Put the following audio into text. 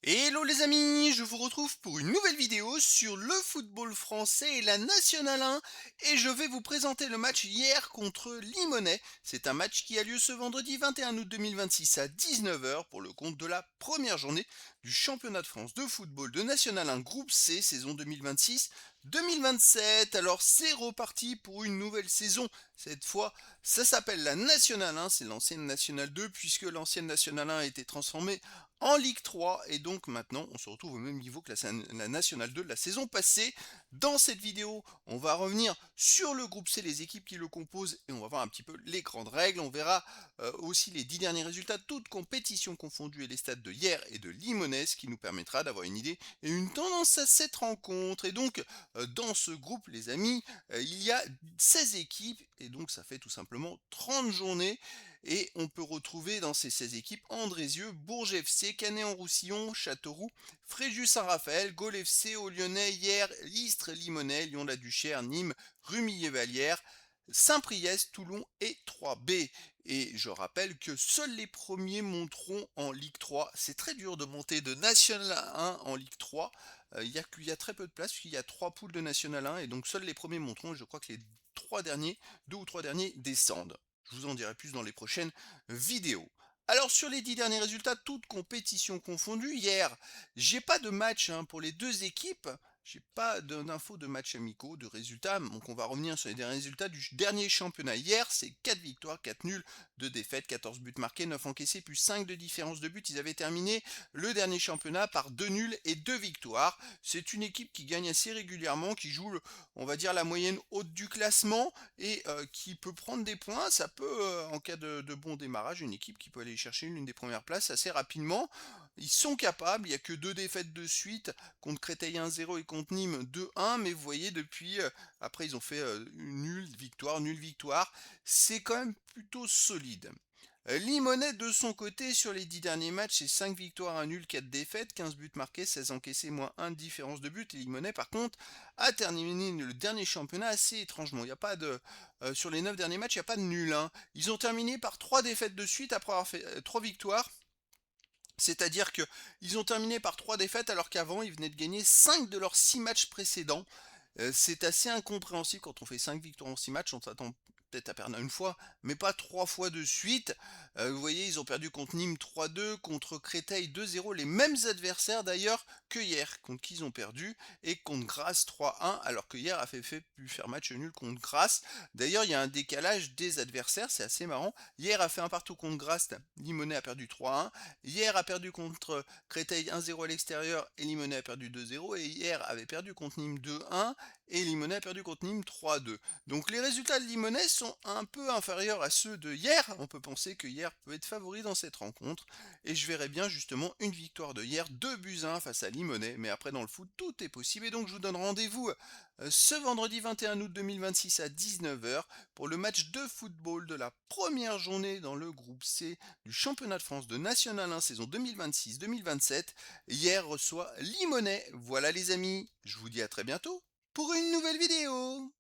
Hello les amis, je vous retrouve pour une nouvelle vidéo sur le football français et la Nationale 1 et je vais vous présenter le match hier contre Limonest. C'est un match qui a lieu ce vendredi 21 août 2026 à 19 heures pour le compte de la première journée du championnat de France de football de Nationale 1 groupe C saison 2026-2027. Alors c'est reparti pour une nouvelle saison. Cette fois, ça s'appelle la Nationale 1, c'est l'ancienne Nationale 2 puisque l'ancienne Nationale 1 a été transformée en Ligue 3 et donc maintenant on se retrouve au même niveau que la Nationale 2 de la saison passée. Dans cette vidéo, on va revenir sur le groupe C, les équipes qui le composent et on va voir un petit peu les grandes règles. On verra aussi les 10 derniers résultats, toutes compétitions confondues et les stats de hier et de Limonest, ce qui nous permettra d'avoir une idée et une tendance à cette rencontre. Et donc dans ce groupe, les amis, il y a 16 équipes et donc ça fait tout simplement 30 journées. Et on peut retrouver dans ces 16 équipes Andrézieux, Bourges FC, Canet-en-Roussillon, Châteauroux, Fréjus-Saint-Raphaël, Gaulle FC, au Lyonnais, Hyères, Istres, Limonest, Lyon-la-Duchère, Nîmes, Rumilly-Vallière, Saint-Priest, Toulon et 3B. Et je rappelle que seuls les premiers monteront en Ligue 3. C'est très dur de monter de National 1 en Ligue 3. Il y a très peu de place puisqu'il y a 3 poules de National 1 et donc seuls les premiers monteront. Et je crois que les 3 derniers, 2 ou 3 derniers descendent. Je vous en dirai plus dans les prochaines vidéos. Alors sur les 10 derniers résultats, toutes compétitions confondues, hier, j'ai pas de match pour les deux équipes. J'ai pas d'infos de matchs amicaux, de résultats. Donc on va revenir sur les derniers résultats du dernier championnat. Hier, c'est 4 victoires, 4 nuls, 2 défaites, 14 buts marqués, 9 encaissés, plus 5 de différence de but. Ils avaient terminé le dernier championnat par 2 nuls et 2 victoires. C'est une équipe qui gagne assez régulièrement, qui joue, on va dire, la moyenne haute du classement et qui peut prendre des points. Ça peut, en cas de bon démarrage, une équipe qui peut aller chercher l'une des premières places assez rapidement. Ils sont capables, il n'y a que deux défaites de suite contre Créteil 1-0 et contre Nîmes 2-1, mais vous voyez, depuis, après ils ont fait une nulle victoire. C'est quand même plutôt solide. Limonest de son côté sur les 10 derniers matchs, c'est 5 victoires, 1 nul, 4 défaites, 15 buts marqués, 16 encaissés, moins 1 de différence de but. Et Limonest par contre a terminé le dernier championnat assez étrangement. Il y a pas de sur les 9 derniers matchs, il n'y a pas de nul. Ils ont terminé par 3 défaites de suite après avoir fait 3 victoires. C'est-à-dire que ils ont terminé par 3 défaites alors qu'avant ils venaient de gagner 5 de leurs 6 matchs précédents. C'est assez incompréhensible quand on fait 5 victoires en 6 matchs, on s'attend peut-être à perdre une fois, mais pas 3 fois de suite. Vous voyez, ils ont perdu contre Nîmes 3-2, contre Créteil 2-0, les mêmes adversaires d'ailleurs que hier, contre qui ils ont perdu, et contre Grasse 3-1, alors que hier a pu faire match nul contre Grasse. D'ailleurs, il y a un décalage des adversaires, c'est assez marrant. Hier a fait un partout contre Grasse, Limonest a perdu 3-1. Hier a perdu contre Créteil 1-0 à l'extérieur et Limonest a perdu 2-0. Et hier avait perdu contre Nîmes 2-1 et Limonest a perdu contre Nîmes 3-2. Donc les résultats de Limonest sont un peu inférieurs à ceux de hier. On peut penser que hier peut être favori dans cette rencontre. Et je verrais bien justement une victoire de hier, 2 buts à 1 face à Limonest. Mais après dans le foot, tout est possible. Et donc je vous donne rendez-vous ce vendredi 21 août 2026 à 19 heures pour le match de football de la première journée dans le groupe C du championnat de France de National 1 saison 2026-2027. Hier reçoit Limonest. Voilà les amis, je vous dis à très bientôt pour une nouvelle vidéo.